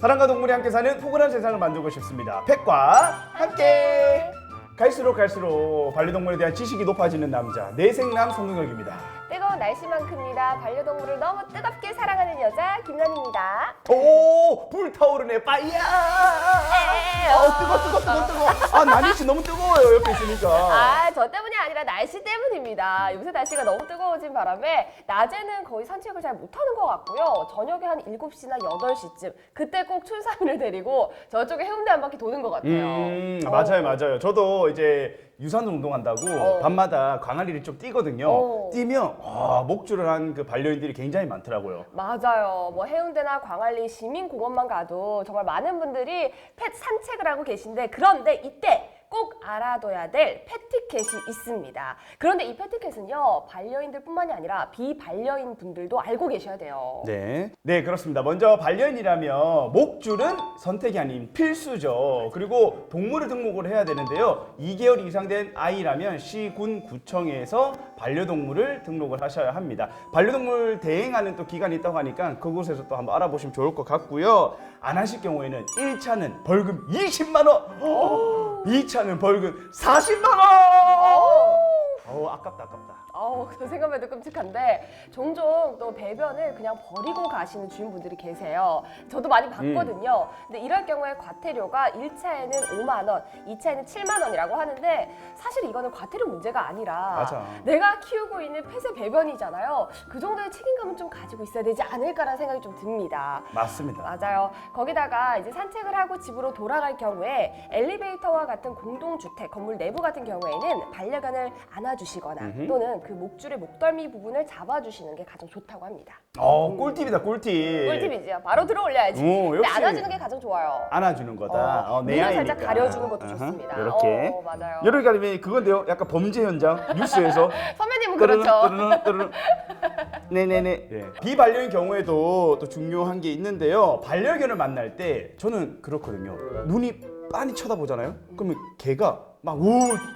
사람과 동물이 함께 사는 포근한 세상을 만들고 싶습니다. 펫과 함께. 갈수록 반려동물에 대한 지식이 높아지는 남자 내생남 성동혁입니다. 뜨거운 날씨만큼이나 반려동물을 너무 뜨겁게 사랑하는 여자 김난입니다. 오, 불타오르네 빠이야. 뜨거. 아, 나니 씨 너무 뜨거워요, 옆에 있으니까. 저 때문이 아니라 날씨 때문입니다. 요새 날씨가 너무 뜨거워진 바람에 낮에는 거의 산책을 잘 못하는 것 같고요. 저녁에 한 7시나 8시쯤 그때 꼭 춘삼이를 데리고 저쪽에 해운대 한 바퀴 도는 것 같아요. 맞아요. 저도 이제 유산 운동한다고 밤마다 광안리를 좀 뛰거든요. 뛰면 목줄을 한 그 반려인들이 굉장히 많더라고요. 맞아요. 뭐 해운대나 광안리 시민공원만 가도 정말 많은 분들이 펫 산책을 하고 계신데, 그런데 이때 꼭 알아둬야 될 패티켓이 있습니다. 그런데 이 패티켓은요, 반려인들뿐만이 아니라 비반려인 분들도 알고 계셔야 돼요. 네, 그렇습니다. 먼저 반려인이라면 목줄은 선택이 아닌 필수죠. 그리고 동물을 등록을 해야 되는데요. 2개월 이상 된 아이라면 시군 구청에서 반려동물을 등록을 하셔야 합니다. 반려동물 대행하는 또 기관이 있다고 하니까 그곳에서 또 한번 알아보시면 좋을 것 같고요. 안 하실 경우에는 1차는 벌금 20만 원, 2차는 벌금 40만 원. 아깝다. 그 생각만 해도 끔찍한데, 종종 또 배변을 그냥 버리고 가시는 주인분들이 계세요. 저도 많이 봤거든요. 근데 이럴 경우에 과태료가 1차에는 5만 원, 2차에는 7만 원이라고 하는데, 사실 이거는 과태료 문제가 아니라 맞아. 내가 키우고 있는 펫의 배변이잖아요. 그 정도의 책임감은 좀 가지고 있어야 되지 않을까라는 생각이 좀 듭니다. 맞습니다. 맞아요. 거기다가 이제 산책을 하고 집으로 돌아갈 경우에 엘리베이터와 같은 공동주택 건물 내부 같은 경우에는 반려견을 안아주시거나 또는 그 목줄의 목덜미 부분을 잡아주시는 게 가장 좋다고 합니다. 꿀팁이다, 꿀팁. 꿀팁이죠. 바로 들어 올려야지. 근데 역시 안아주는 게 가장 좋아요. 안아주는 거다. 내 눈을 아이니까. 살짝 가려주는 것도 좋습니다. 이렇게. 맞아요. 이렇게 가리면 그건데요. 약간 범죄 현장 뉴스에서. 선배님은 그렇죠. 네네네. 비반려인 경우에도 또 중요한 게 있는데요. 반려견을 만날 때 저는 그렇거든요. 눈이 빤히 쳐다보잖아요. 그러면 걔가 막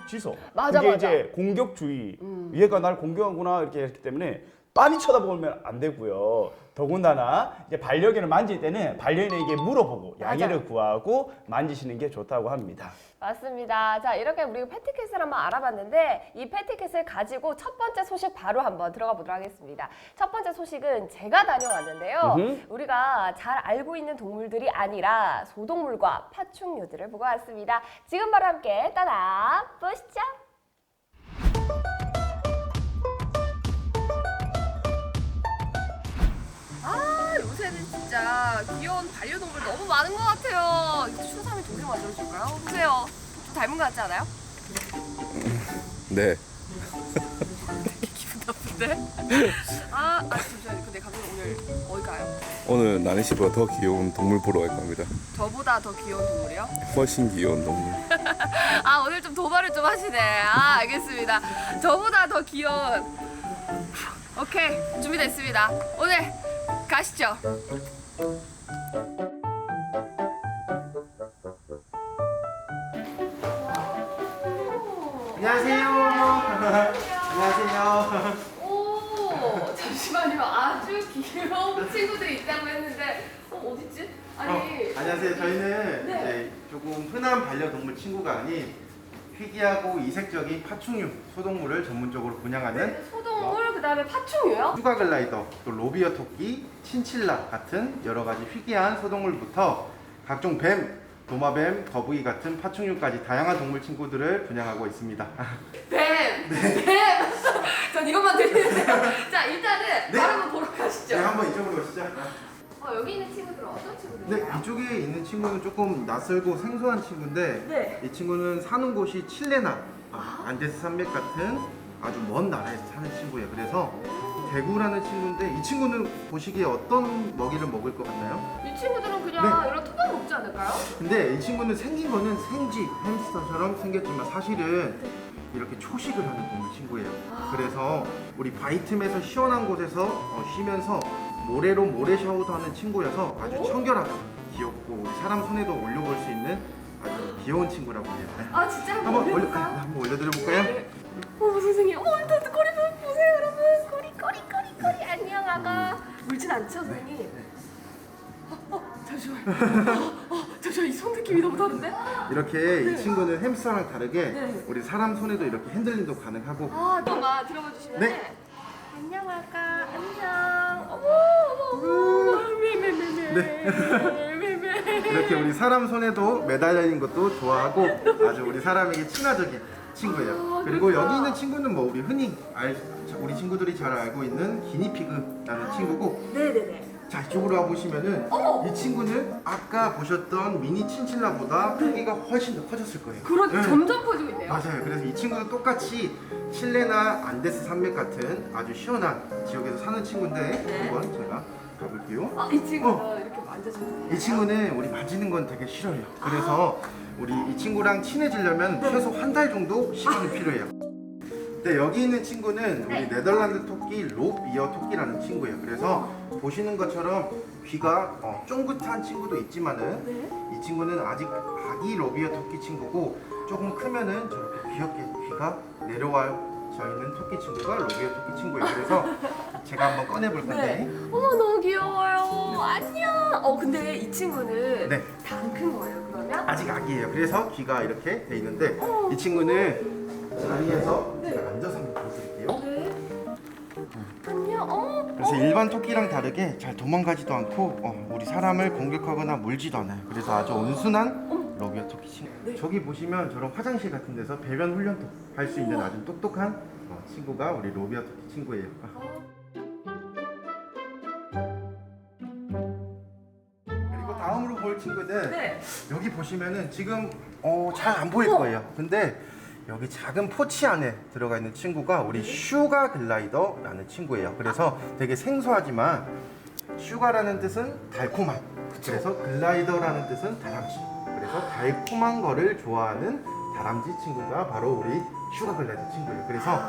짖어. 맞아. 그게 이제 공격주의. 얘가 날 공격하구나 이렇게 했기 때문에 빤히 쳐다보면 안 되고요. 더군다나 이제 반려견을 만질 때는 반려인에게 물어보고 양해를 구하고 만지시는 게 좋다고 합니다. 맞습니다. 자, 이렇게 우리가 패티켓을 한번 알아봤는데, 이 패티켓을 가지고 첫 번째 소식 바로 한번 들어가 보도록 하겠습니다. 첫 번째 소식은 제가 다녀왔는데요. 우리가 잘 알고 있는 동물들이 아니라 소동물과 파충류들을 보고 왔습니다. 지금 바로 함께 따라 보시죠. 요새는 진짜 귀여운 반려동물 너무 많은 것 같아요. 춘삼이 동생 만들어줄까요? 보세요. 좀 닮은 것 같지 않아요? 네. 기분 나쁜데? 잠시만요. 근데 감독님 오늘 어디 가요? 오늘 나니 씨보다 더 귀여운 동물 보러 갈 겁니다. 저보다 더 귀여운 동물이요? 훨씬 귀여운 동물. 오늘 좀 도발을 좀 하시네. 알겠습니다. 저보다 더 귀여운. 오케이, 준비됐습니다. 오늘 가시죠. 안녕하세요. 안녕하세요. 오, 잠시만요. 아주 귀여운 친구들이 있다고 했는데, 어딨지? 안녕하세요. 저희는 네. 이제 조금 흔한 반려동물 친구가 아닌 희귀하고 이색적인 파충류, 소동물을 전문적으로 분양하는 소동물, 그 다음에 파충류요? 슈가글라이더, 또 로비어 토끼, 친칠라 같은 여러 가지 희귀한 소동물부터 각종 뱀, 도마뱀, 거북이 같은 파충류까지 다양한 동물 친구들을 분양하고 있습니다. 뱀! 뱀! 전 이것만 들리는데요. 자, 일단은 네. 바로 한번 보러 가시죠. 네, 한번 이쪽으로 오시죠. 여기 있는 친구들은 어떤 네, 친구들인가요? 이쪽에 있는 친구는 조금 낯설고 생소한 친구인데 네. 이 친구는 사는 곳이 칠레나, 안데스 산맥 같은 아주 먼 나라에서 사는 친구예요. 그래서 대구라는 친구인데 이 친구는 보시기에 어떤 먹이를 먹을 것 같나요? 이 친구들은 그냥 네. 이런 토박 먹지 않을까요? 근데 이 친구는 생긴 거는 생쥐, 햄스터처럼 생겼지만 사실은 이렇게 초식을 하는 동물 친구예요. 그래서 우리 바이틈에서 시원한 곳에서 쉬면서 모래로 모래 샤워도 하는 친구여서 아주 청결하고 귀엽고 우리 사람 손에도 올려볼 수 있는 아주 귀여운 친구라고 해요. 진짜 한번 올려볼까요? 한번 올려드려볼까요? 네. 선생님, 일단 꼬리 보세요, 여러분. 꼬리. 안녕, 아가. 물진 않죠, 선생님? 잠시만. 잠시만, 이 손 느낌이 너무 다른데? 이렇게 이 친구는 햄스터랑 다르게 네. 우리 사람 손에도 이렇게 핸들링도 가능하고 잠깐만 들어봐 주시면. 네. 안녕 할까? 안녕. 어머. 네. 이렇게 우리 사람 손에도 매달려 있는 것도 좋아하고 아주 우리 사람에게 친화적인 친구예요. 그리고 그렇구나. 여기 있는 친구는 뭐 우리 흔히 우리 친구들이 잘 알고 있는 기니피그라는 친구고 네네네. 자 이쪽으로 와보시면은 이 친구는 아까 보셨던 미니 친칠라보다 크기가 훨씬 더 커졌을 거예요. 그러게 네. 점점 커지고 있네요. 맞아요. 그래서 이 친구도 똑같이 칠레나 안데스 산맥 같은 아주 시원한 지역에서 사는 친구인데 네. 한번 제가 가볼게요. 이 친구가 이렇게 만져줘도 돼요? 이 친구는 우리 만지는 건 되게 싫어요. 그래서 우리 이 친구랑 친해지려면 최소 한 달 정도 시간이 필요해요. 네, 여기 있는 친구는 우리 네덜란드 토끼 롭이어 토끼라는 친구예요. 그래서 보시는 것처럼 귀가 쫑긋한 친구도 있지만은 이 친구는 아직 아기 롭이어 토끼 친구고 조금 크면은 저렇게 귀엽게 귀가 내려와 있는 토끼 친구가 롭이어 토끼 친구예요. 그래서 제가 한번 꺼내볼 건데 어머 너무 귀여워요. 안녕. 근데 이 친구는 네. 다 안 큰 거예요 그러면? 아직 아기예요. 그래서 귀가 이렇게 돼 있는데 이 친구는 자리에서 제가 앉아서 한번 보여드릴게요. 네. 안녕. 어머. 그래서 일반 토끼랑 다르게 잘 도망가지도 않고 우리 사람을 공격하거나 물지도 않아요. 그래서 아주 온순한 러비어 토끼 친구. 저기 보시면 저런 화장실 같은 데서 배변 훈련도 할 수 있는 아주 똑똑한 친구가 우리 러비어 토끼 친구예요. 그리고 다음으로 볼 친구는 네. 여기 보시면은 지금 잘 안 보일 거예요. 근데 여기 작은 포치 안에 들어가 있는 친구가 우리 슈가 글라이더라는 친구예요. 그래서 되게 생소하지만 슈가라는 뜻은 달콤한, 그래서 글라이더라는 뜻은 다람쥐. 그래서 달콤한 거를 좋아하는 다람쥐 친구가 바로 우리 슈가 글라이더 친구예요. 그래서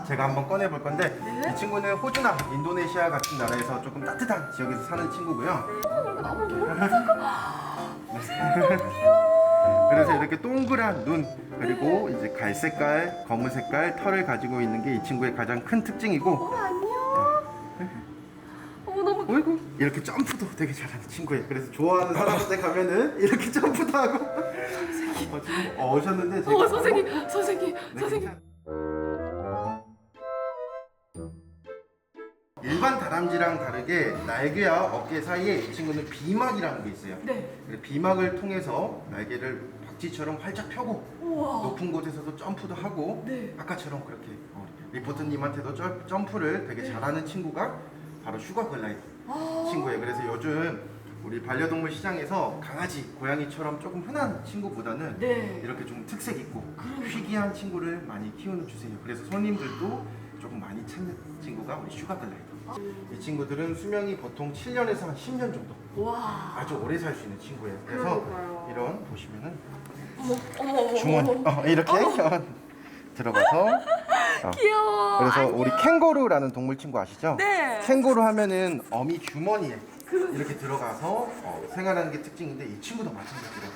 제가 한번 꺼내 볼 건데 이 친구는 호주나 인도네시아 같은 나라에서 조금 따뜻한 지역에서 사는 친구고요. 그래서 이렇게 동그란 눈 그리고 이제 갈색깔, 검은 색깔 털을 가지고 있는 게 이 친구의 가장 큰 특징이고 안녕. 어머 너무 어이구 이렇게 점프도 되게 잘하는 친구예요. 그래서 좋아하는 사람한테 가면은 이렇게 점프도 하고 지금 오셨는데 제가 선생님. 일반 다람쥐랑 다르게 날개와 어깨 사이에 이 친구는 비막이라는 게 있어요. 네. 그래서 비막을 통해서 날개를 박쥐처럼 활짝 펴고 우와. 높은 곳에서도 점프도 하고 네. 아까처럼 그렇게 리포터님한테도 점프를 되게 잘하는 친구가 바로 슈가 글라이더 친구예요. 그래서 요즘 우리 반려동물 시장에서 강아지, 고양이처럼 조금 흔한 친구보다는 네. 이렇게 좀 특색 있고 희귀한 친구를 많이 키우는 추세예요. 그래서 손님들도 조금 많이 찾는 친구가 우리 슈가 글라이더. 이 친구들은 수명이 보통 7년에서 한 10년 정도 와. 아주 오래 살 수 있는 친구예요. 그래서 그러니까요. 이런 보시면은 어머. 주머니 이렇게 들어가서 귀여워. 그래서 우리 캥거루라는 동물 친구 아시죠? 네. 캥거루 하면은 어미 주머니에 이렇게 들어가서 생활하는 게 특징인데 이 친구도 마찬가지로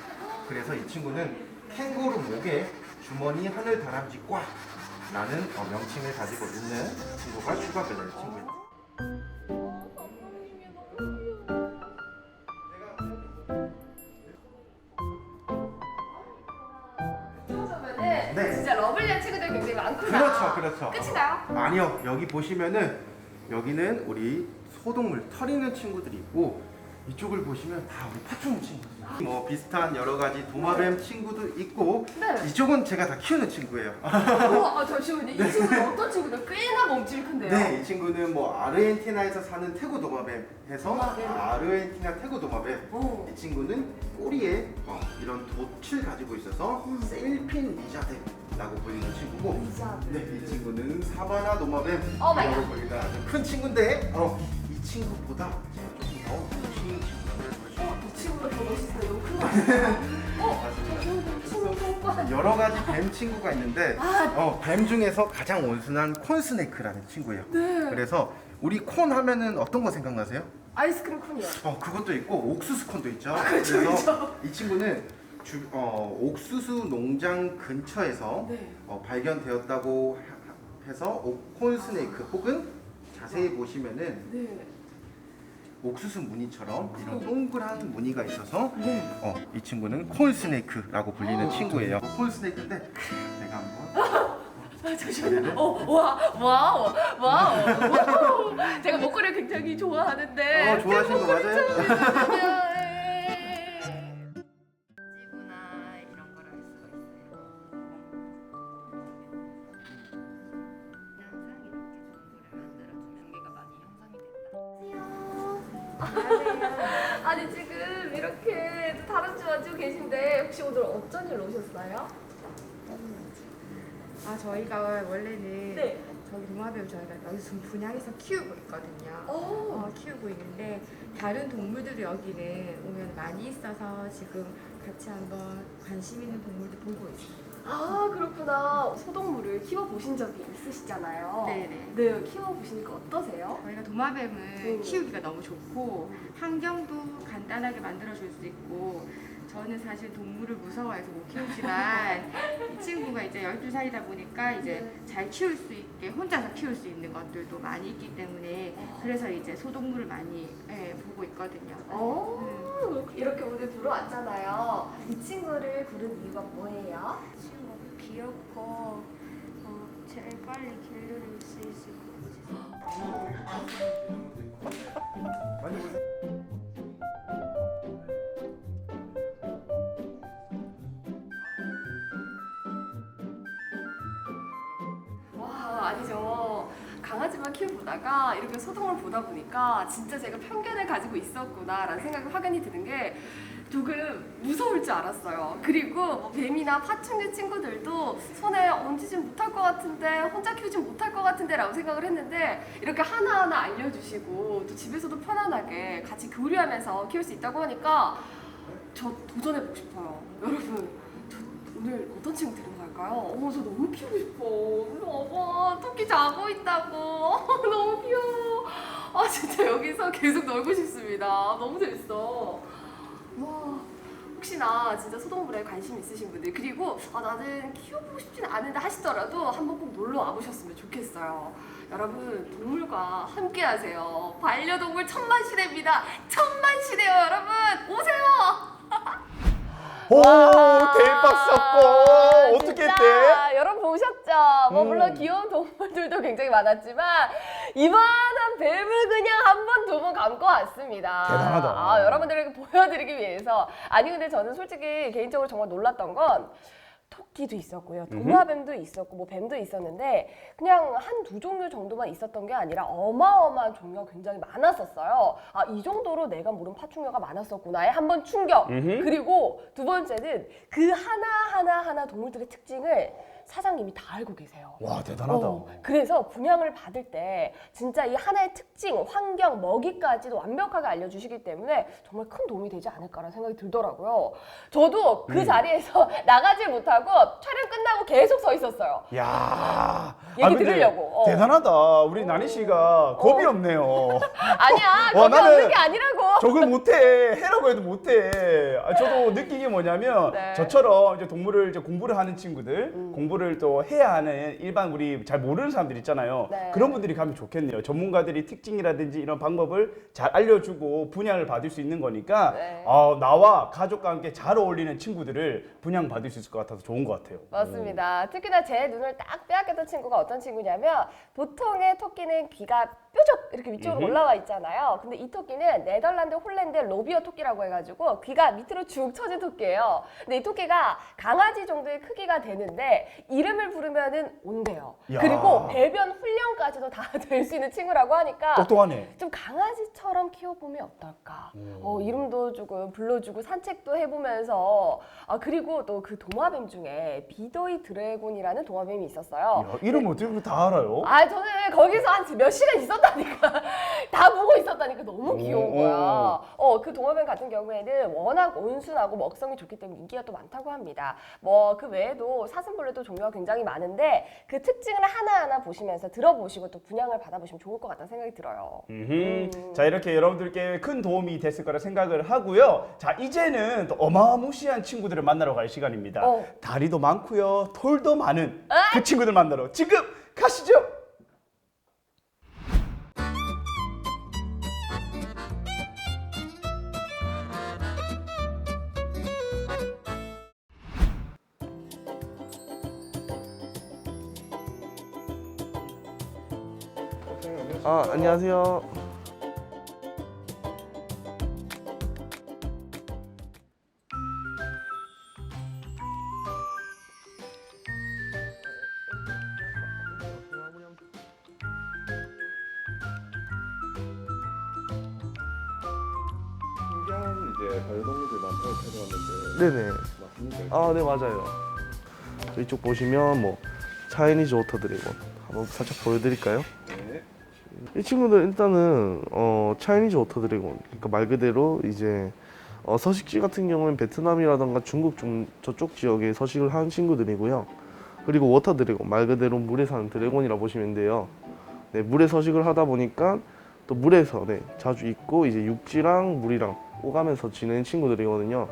그래서 이 친구는 캥거루 목에 주머니 하늘 다람쥐 꽉라는 명칭을 가지고 있는 친구가 슈가 글라이더 친구예요. 네. 진짜 러블리한 친구들 굉장히 많구나. 그렇죠. 끝인가요? 아니요. 여기 보시면은 여기는 우리 소동물 털 있는 친구들이 있고 이쪽을 보시면 다 우리 파충류 친구들. 뭐 비슷한 여러 가지 도마뱀 친구도 있고 네. 이쪽은 제가 다 키우는 친구예요. 우와, 잠시만요. 이 친구는 어떤 친구들? 꽤나 몸집이 큰데요? 네, 이 친구는 뭐 아르헨티나에서 사는 태고 도마뱀 해서 도마뱀. 아르헨티나 태고 도마뱀. 오. 이 친구는 꼬리에 이런 돛을 가지고 있어서 세일핀 리자드라고 불리는 친구고 리자드. 네, 이 친구는 사바나 도마뱀 오 마이 이라고 갓. 불리는 아주 큰 친구인데 이 친구보다 제가 조금 더 멋있는 친구를 보여줄게요. 이 친구가 더 멋있어요. 너무 큰 거 아니에요? 맞습니다. 이 친구 통과. 여러 가지 뱀 친구가 있는데 뱀 중에서 가장 온순한 콘스네이크라는 친구예요. 네. 그래서 우리 콘 하면은 어떤 거 생각나세요? 아이스크림 콘이요. 그것도 있고 옥수수 콘도 있죠. 그렇죠, 그래서 이 친구는 옥수수 농장 근처에서 네. 발견되었다고 해서 콘스네이크 혹은 자세히 보시면은 네. 옥수수 무늬처럼 이런 동그란 무늬가 있어서 이 친구는 콘 스네이크라고 불리는 친구예요. 콘 스네이크인데 내가 한번 와우. 제가 목걸이를 굉장히 좋아하는데. 좋아하시는 거 맞아요? 지구나 이런 걸 알 수가 있어요. 항상 이렇게 동물을 만들어주면 관계가 많이 형성이 된다. 아니 지금 이렇게 다른 주 와주고 계신데 혹시 오늘 어쩐 일로 오셨어요? 저희가 원래는 네. 저기 동화배우 저희가 여기서 좀 분양해서 키우고 있거든요. 키우고 있는데 다른 동물들도 여기는 오면 많이 있어서 지금 같이 한번 관심 있는 동물도 보고 있어요. 아 그렇구나. 소동물을 키워보신 적이 있으시잖아요. 네네. 네, 키워보시니까 어떠세요? 저희가 도마뱀은 키우기가 너무 좋고 환경도 간단하게 만들어줄 수 있고 저는 사실 동물을 무서워해서 못 키우지만 이 친구가 이제 12살이다 보니까 이제 잘 키울 수 있게 혼자서 키울 수 있는 것들도 많이 있기 때문에 그래서 이제 소동물을 많이 보고 있거든요. 이렇게 오늘 보러 왔잖아요. 이 친구를 부른 이유가 뭐예요? 친구가 귀엽고 제일 빨리 길들일 수 있을 것 같아요. 많이 보세요. 와, 아니죠. 강아지만 키워보다가 이렇게 소동을 보다 보니까 진짜 제가 편견을 가지고 있었구나라는 생각이 확연히 드는 게 조금 무서울 줄 알았어요. 그리고 뭐 뱀이나 파충류 친구들도 손에 얹지진 못할 것 같은데 혼자 키우진 못할 것 같은데 라고 생각을 했는데 이렇게 하나하나 알려주시고 또 집에서도 편안하게 같이 교류하면서 키울 수 있다고 하니까 저 도전해보고 싶어요. 여러분, 저 오늘 어떤 친구 데려갈까요? 저 너무 키우고 싶어. 봐봐, 토끼 자고 있다고. 너무 귀여워. 진짜 여기서 계속 놀고 싶습니다. 너무 재밌어. 와, 혹시나 진짜 소동물에 관심 있으신 분들 그리고 나는 키워보고 싶진 않은데 하시더라도 한번 꼭 놀러 와보셨으면 좋겠어요. 여러분, 동물과 함께 하세요. 반려동물 천만시대입니다. 천만시대요, 여러분. 오세요. 오, 와, 대박 샀고 어떻게 진짜 했대? 여러분 보셨죠? 뭐 물론 귀여운 동물들도 굉장히 많았지만 이만한 뱀을 그냥 한 번, 두 번 감고 왔습니다. 대단하다. 여러분들에게 보여드리기 위해서. 아니 근데 저는 솔직히 개인적으로 정말 놀랐던 건 토끼도 있었고요. 도마뱀도 있었고 뭐 뱀도 있었는데 그냥 한두 종류 정도만 있었던 게 아니라 어마어마한 종류가 굉장히 많았었어요. 이 정도로 내가 모르는 파충류가 많았었구나의 한 번 충격. 그리고 두 번째는 그 하나 동물들의 특징을 사장님이 다 알고 계세요. 와, 대단하다. 그래서 분양을 받을 때 진짜 이 하나의 특징, 환경, 먹이까지도 완벽하게 알려주시기 때문에 정말 큰 도움이 되지 않을까라는 생각이 들더라고요. 저도 그 자리에서 나가질 못하고 촬영 끝나고 계속 서 있었어요. 야, 얘기 근데 들으려고. 대단하다. 우리 나니 씨가 겁이 없네요. 아니야, 와, 겁이 나는 없는 게 아니라고. 저걸 못해. 해라고 해도 못해. 저도 느낀 게 뭐냐면 네. 저처럼 이제 동물을 이제 공부를 하는 친구들, 공부를 또 해야 하는 일반 우리 잘 모르는 사람들 있잖아요. 네. 그런 분들이 가면 좋겠네요. 전문가들이 특징이라든지 이런 방법을 잘 알려주고 분양을 받을 수 있는 거니까 네. 나와 가족과 함께 잘 어울리는 친구들을 분양 받을 수 있을 것 같아서 좋은 것 같아요. 맞습니다. 특히나 제 눈을 딱 빼앗겼던 친구가 어떤 친구냐면 보통의 토끼는 귀가 뾰족 이렇게 위쪽으로 올라와 있잖아요. 근데 이 토끼는 네덜란드, 홀랜드 로비어 토끼라고 해가지고 귀가 밑으로 쭉 처진 토끼예요. 근데 이 토끼가 강아지 정도의 크기가 되는데 이름을 부르면은 온대요. 야. 그리고 배변 훈련까지도 다 될 수 있는 친구라고 하니까 똑똑하네. 좀 강아지처럼 키워보면 어떨까? 이름도 조금 불러주고 산책도 해보면서 그리고 또 그 도마뱀 중에 비더이 드래곤이라는 도마뱀이 있었어요. 야, 이름 어떻게 다 알아요? 저는 거기서 한 몇 시간 있었다니까. 다 보고 있었다니까. 너무 귀여운 거야. 그 도마뱀 같은 경우에는 워낙 온순하고 먹성이 좋기 때문에 인기가 또 많다고 합니다. 뭐 그 외에도 사슴벌레도 종류가 굉장히 많은데 그 특징을 하나하나 보시면서 들어보시고 또 분양을 받아보시면 좋을 것 같다는 생각이 들어요. 자, 이렇게 여러분들께 큰 도움이 됐을 거라 생각을 하고요. 자, 이제는 또 어마무시한 친구들을 만나러 갈 시간입니다. 다리도 많고요, 털도 많은 그 친구들 만나러 지금 가시죠. 안녕하세요. 신기한 이제 반려동물들 많다고 찾아왔는데 네네. 맞습니까? 네, 맞아요. 이쪽 보시면 뭐 차이니즈 워터 드래곤 한번 살짝 보여드릴까요? 네. 이 친구들 일단은 차이니즈 워터 드래곤, 그러니까 말 그대로 이제 서식지 같은 경우는 베트남이라던가 중국 좀 저쪽 지역에 서식을 하는 친구들이고요. 그리고 워터 드래곤, 말 그대로 물에 사는 드래곤이라 보시면 돼요. 네, 물에 서식을 하다 보니까 또 물에서 자주 있고 이제 육지랑 물이랑 오가면서 지내는 친구들이거든요.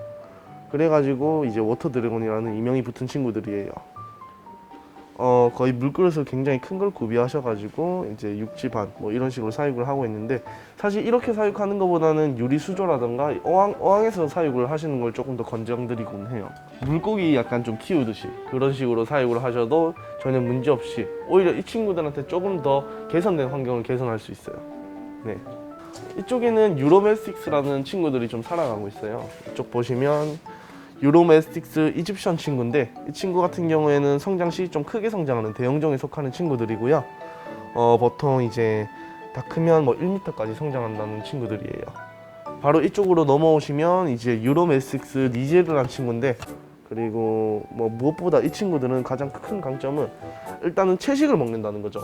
그래가지고 이제 워터 드래곤이라는 이명이 붙은 친구들이에요. 거의 물그릇을 굉장히 큰 걸 구비하셔가지고 이제 육지반 뭐 이런 식으로 사육을 하고 있는데, 사실 이렇게 사육하는 것보다는 유리 수조라던가 어항에서 사육을 하시는 걸 조금 더 권장드리곤 해요. 물고기 약간 좀 키우듯이 그런 식으로 사육을 하셔도 전혀 문제 없이 오히려 이 친구들한테 조금 더 개선된 환경을 개선할 수 있어요. 네. 이쪽에는 유로메스틱스라는 친구들이 좀 살아가고 있어요. 이쪽 보시면 유로메스틱스 이집션 친구인데, 이 친구 같은 경우에는 성장 시 좀 크게 성장하는 대형종에 속하는 친구들이고요. 보통 이제 다 크면 뭐 1m까지 성장한다는 친구들이에요. 바로 이쪽으로 넘어오시면 이제 유로메스틱스 니제르라는 친구인데, 그리고 뭐 무엇보다 이 친구들은 가장 큰 강점은 일단은 채식을 먹는다는 거죠.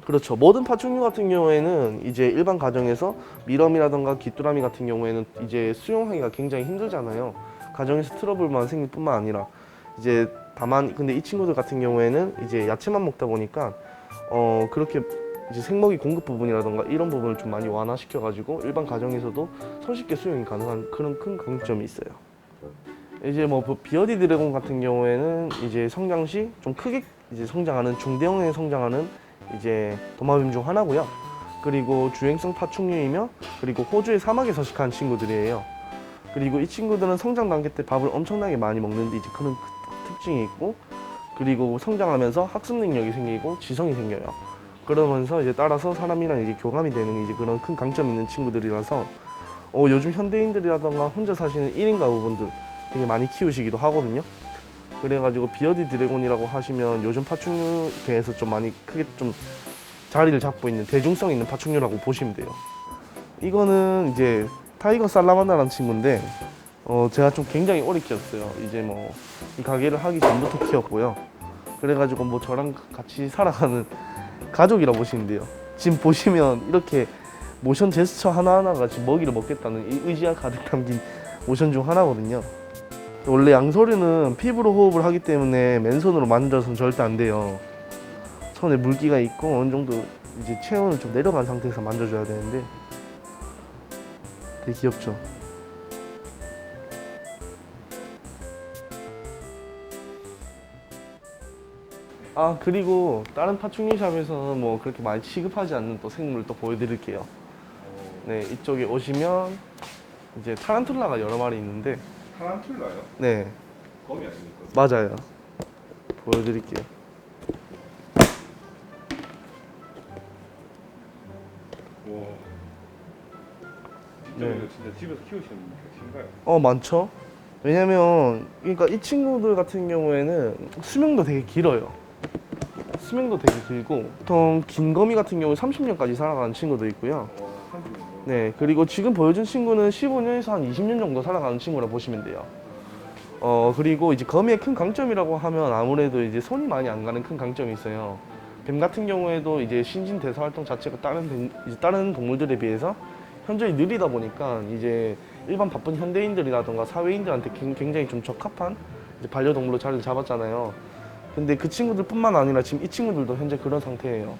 그렇죠. 모든 파충류 같은 경우에는 이제 일반 가정에서 미럼이라던가 귀뚜라미 같은 경우에는 이제 수용하기가 굉장히 힘들잖아요. 가정에서 트러블만 생길 뿐만 아니라 이제 다만 근데 이 친구들 같은 경우에는 이제 야채만 먹다 보니까 그렇게 이제 생먹이 공급 부분이라던가 이런 부분을 좀 많이 완화시켜 가지고 일반 가정에서도 손쉽게 수용이 가능한 그런 큰 강점이 있어요. 이제 뭐 비어디 드래곤 같은 경우에는 이제 성장 시 좀 크게 이제 성장하는 중대형에 성장하는 이제 도마뱀 중 하나고요. 그리고 주행성 파충류이며, 그리고 호주의 사막에 서식하는 친구들이에요. 그리고 이 친구들은 성장 단계 때 밥을 엄청나게 많이 먹는데 이제 그런 특징이 있고, 그리고 성장하면서 학습 능력이 생기고 지성이 생겨요. 그러면서 이제 따라서 사람이랑 이제 교감이 되는 이제 그런 큰 강점이 있는 친구들이라서 요즘 현대인들이라던가 혼자 사시는 1인 가구분들 되게 많이 키우시기도 하거든요. 그래가지고 비어디 드래곤이라고 하시면 요즘 파충류 중에서 좀 많이 크게 좀 자리를 잡고 있는 대중성 있는 파충류라고 보시면 돼요. 이거는 이제 타이거 살라만다라는 친구인데 제가 좀 굉장히 오래 키웠어요. 이제 뭐 이 가게를 하기 전부터 키웠고요. 그래가지고 뭐 저랑 같이 살아가는 가족이라 보시면 돼요. 지금 보시면 이렇게 모션 제스처 하나하나가 지금 먹이를 먹겠다는 이 의지가 가득 담긴 모션 중 하나거든요. 원래 양서류는 피부로 호흡을 하기 때문에 맨손으로 만져서는 절대 안 돼요. 손에 물기가 있고 어느 정도 이제 체온을 좀 내려간 상태에서 만져줘야 되는데 되게 귀엽죠. 그리고 다른 파충류 샵에서는 뭐 그렇게 많이 취급하지 않는 또 생물을 또 보여드릴게요. 네, 이쪽에 오시면 이제 타란툴라가 여러 마리 있는데. 타란툴라요? 네, 거미 아닙니까? 맞아요. 보여드릴게요. 와. 진짜 네. 이거 진짜 집에서 키우시는 분이신가요? 많죠. 왜냐면 그러니까 이 친구들 같은 경우에는 수명도 되게 길어요. 수명도 되게 길고 보통 긴 거미 같은 경우 30년까지 살아가는 친구도 있고요. 30년. 네, 그리고 지금 보여준 친구는 15년에서 한 20년 정도 살아가는 친구라 보시면 돼요. 그리고 이제 거미의 큰 강점이라고 하면 아무래도 이제 손이 많이 안 가는 큰 강점이 있어요. 뱀 같은 경우에도 이제 신진 대사 활동 자체가 다른 동물들에 비해서 현저히 느리다 보니까 이제 일반 바쁜 현대인들이라던가 사회인들한테 굉장히 좀 적합한 이제 반려동물로 자리를 잡았잖아요. 근데 그 친구들뿐만 아니라 지금 이 친구들도 현재 그런 상태예요.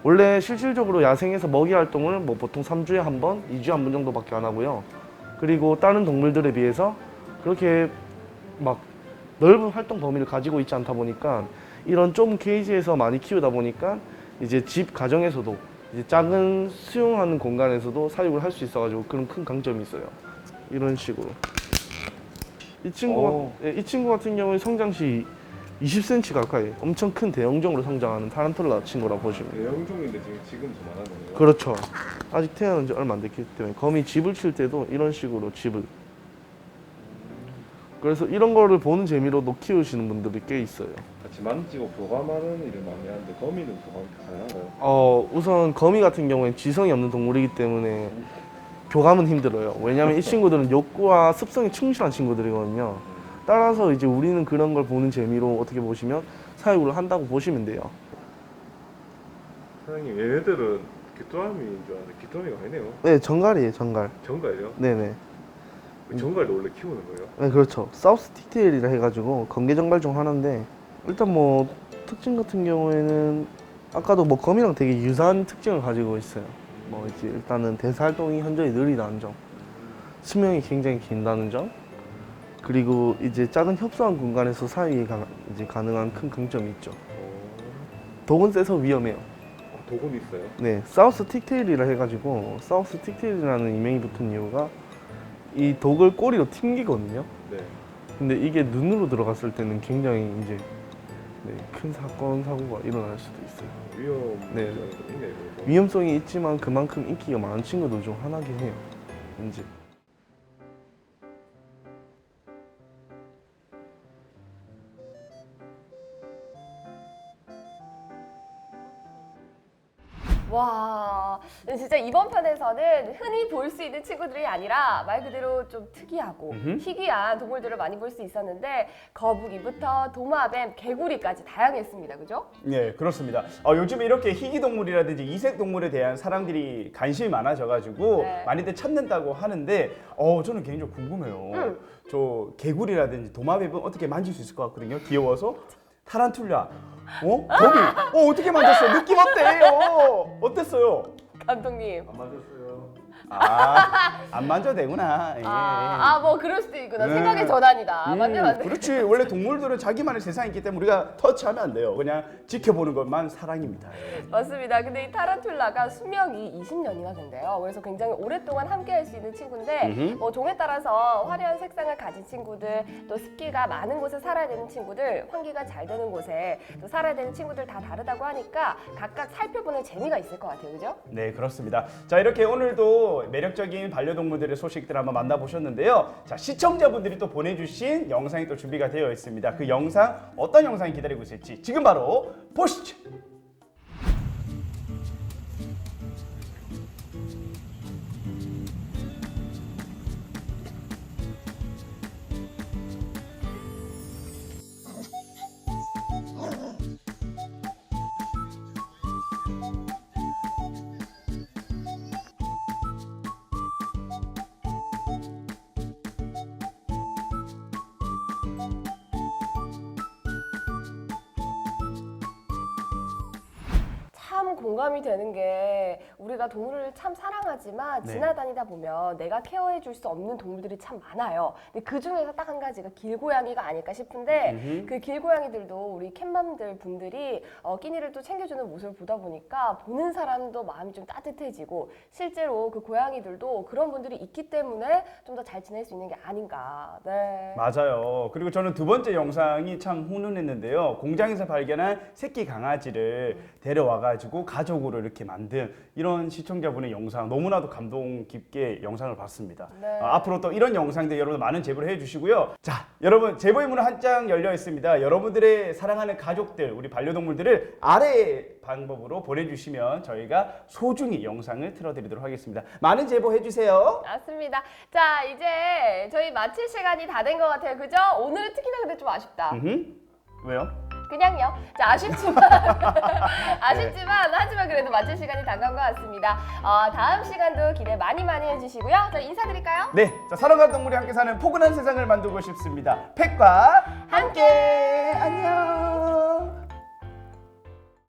원래 실질적으로 야생에서 먹이 활동을 뭐 보통 3주에 한 번, 2주에 한 번 정도밖에 안 하고요. 그리고 다른 동물들에 비해서 그렇게 막 넓은 활동 범위를 가지고 있지 않다 보니까 이런 좀 케이지에서 많이 키우다 보니까 이제 집 가정에서도 이제 작은 수용하는 공간에서도 사육을 할 수 있어가지고 그런 큰 강점이 있어요. 이런 식으로. 이 친구 같은 경우에 성장 시 20cm 가까이 엄청 큰 대형종으로 성장하는 타란툴라 친구라고 보시면 돼요. 대형종인데 지금 좀 많은 거예요. 그렇죠. 아직 태어난 지 얼마 안 됐기 때문에 거미 집을 칠 때도 이런 식으로 집을. 그래서 이런 거를 보는 재미로도 키우시는 분들이 꽤 있어요. 같이 만지고 교감하는 일을 많이 하는데 거미는 교감이 가능한가요? 우선 거미 같은 경우에는 지성이 없는 동물이기 때문에 교감은 힘들어요. 왜냐하면 이 친구들은 욕구와 습성에 충실한 친구들이거든요. 따라서 이제 우리는 그런 걸 보는 재미로 어떻게 보시면 사육을 한다고 보시면 돼요. 사장님 얘네들은 귀뚜라미인 줄 알았는데 귀뚜라미가 아니네요. 네, 정갈이에요, 정갈. 정갈이요? 네네. 정갈도 원래 키우는 거예요? 네, 그렇죠. 사우스 틱테일이라 해가지고 건개정갈 중 하나인데 일단 뭐 특징 같은 경우에는 아까도 뭐 거미랑 되게 유사한 특징을 가지고 있어요. 뭐 이제 일단은 대사 활동이 현저히 느리다는 점, 수명이 굉장히 긴다는 점, 그리고 이제 작은 협소한 공간에서 사육이 이제 가능한 큰 강점이 있죠. 독은 세서 위험해요. 독은 있어요? 네, 사우스 틱테일이라 해가지고 사우스 틱테일이라는 이명이 붙은 이유가 이 독을 꼬리로 튕기거든요. 네. 근데 이게 눈으로 들어갔을 때는 굉장히 이제 큰 사건 사고가 일어날 수도 있어요. 위험 네. 좀 있네요. 그래서. 위험성이 있지만 그만큼 인기가 많은 친구들 중 하나긴 해요. 왠지. 와, 진짜 이번 편에서는 흔히 볼 수 있는 친구들이 아니라 말 그대로 좀 특이하고 희귀한 동물들을 많이 볼 수 있었는데 거북이부터 도마뱀, 개구리까지 다양했습니다. 그죠? 네, 그렇습니다. 요즘에 이렇게 희귀 동물이라든지 이색 동물에 대한 사람들이 관심이 많아져가지고 네. 많이들 찾는다고 하는데, 저는 개인적으로 궁금해요. 저 개구리라든지 도마뱀은 어떻게 만질 수 있을 것 같거든요. 귀여워서. 타란툴라, 거미, 어떻게 만졌어요? 느낌 어때요? 어땠어요? 감독님. 안 맞았어요. 안 만져도 되구나. 예. 뭐 그럴 수도 있구나. 네. 생각의 전환이다. 만지면 안 돼. 그렇지. 원래 동물들은 자기만의 세상이 있기 때문에 우리가 터치하면 안 돼요. 그냥 지켜보는 것만 사랑입니다. 맞습니다. 근데 이 타란툴라가 수명이 20년이나 된대요. 그래서 굉장히 오랫동안 함께 할 수 있는 친구인데 뭐 종에 따라서 화려한 색상을 가진 친구들, 또 습기가 많은 곳에 살아야 되는 친구들, 환기가 잘 되는 곳에 또 살아야 되는 친구들 다 다르다고 하니까 각각 살펴보는 재미가 있을 것 같아요. 그죠? 네, 그렇습니다. 자, 이렇게 오늘도 매력적인 반려동물들의 소식들 한번 만나보셨는데요. 자, 시청자분들이 또 보내주신 영상이 또 준비가 되어 있습니다. 그 영상 어떤 영상이 기다리고 있을지 지금 바로 보시죠. 참 공감이 되는 게 우리가 동물을 참 사랑하지만 네. 지나다니다 보면 내가 케어해 줄 수 없는 동물들이 참 많아요. 근데 그 중에서 딱 한 가지가 길고양이가 아닐까 싶은데 그 길고양이들도 우리 캣맘들 분들이 끼니를 또 챙겨주는 모습을 보다 보니까 보는 사람도 마음이 좀 따뜻해지고 실제로 그 고양이들도 그런 분들이 있기 때문에 좀 더 잘 지낼 수 있는 게 아닌가. 네. 맞아요. 그리고 저는 두 번째 영상이 참 훈훈했는데요. 공장에서 발견한 새끼 강아지를 데려와가지고 가족으로 이렇게 만든 이런 시청자분의 영상 너무나도 감동 깊게 영상을 봤습니다. 네. 앞으로 또 이런 영상들 여러분 많은 제보를 해주시고요. 자, 여러분 제보의 문은 한 장 열려 있습니다. 여러분들의 사랑하는 가족들, 우리 반려동물들을 아래 방법으로 보내주시면 저희가 소중히 영상을 틀어드리도록 하겠습니다. 많은 제보 해주세요. 맞습니다. 자, 이제 저희 마칠 시간이 다 된 것 같아요. 그죠? 오늘은 특히나 근데 좀 아쉽다. 왜요? 그냥요. 자, 아쉽지만 하지만 그래도 마칠 시간이 다 간 것 같습니다. 다음 시간도 기대 많이 해주시고요. 자, 인사드릴까요? 네, 자, 사랑하는 동물이 함께 사는 포근한 세상을 만들고 싶습니다. 펫과 함께 안녕.